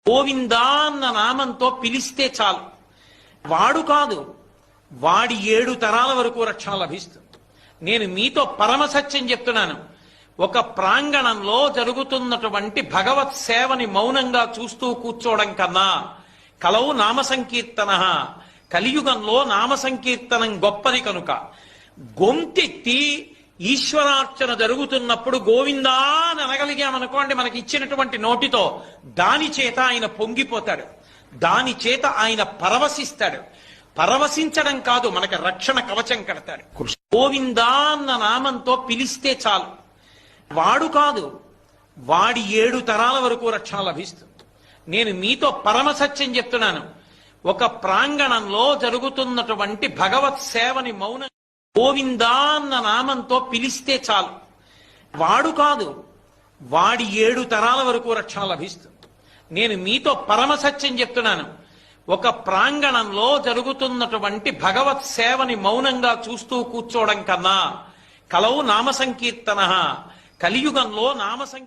గోవిందా అన్న నామంతో పిలిస్తే చాలు. వాడు కాదు, వాడి 7 తరాల వరకు రక్షణ లభిస్తుంది. నేను మీతో పరమసత్యం చెప్తున్నాను. ఒక ప్రాంగణంలో జరుగుతున్నటువంటి భగవత్ సేవని మౌనంగా చూస్తూ కూర్చోవడం కన్నా కలవు నామ సంకీర్తన, కలియుగంలో నామ సంకీర్తనం గొప్పది కనుక గొంతెత్తి ఈశ్వరార్చన జరుగుతున్నప్పుడు గోవిందా అని అనగలిగామనుకోండి, మనకి ఇచ్చినటువంటి నోటితో దాని చేత ఆయన పొంగిపోతాడు, దాని చేత ఆయన పరవశిస్తాడు. పరవశించడం కాదు, మనకి రక్షణ కవచం కడతాడు. గోవిందా అన్న నామంతో పిలిస్తే చాలు. వాడు కాదు, వాడి 7 తరాల వరకు రక్షణ లభిస్తుంది. నేను మీతో పరమసత్యం చెప్తున్నాను. ఒక ప్రాంగణంలో జరుగుతున్నటువంటి భగవత్ సేవని మౌనం గోవిందా అన్న నామంతో పిలిస్తే చాలు. వాడు కాదు, వాడి 7 తరాల వరకు రక్షణ లభిస్తుంది. నేను మీతో పరమసత్యం చెప్తున్నాను. ఒక ప్రాంగణంలో జరుగుతున్నటువంటి భగవత్ సేవని మౌనంగా చూస్తూ కూర్చోవడం కన్నా కలవు నామ సంకీర్తన, కలియుగంలో నామ సంకీర్తన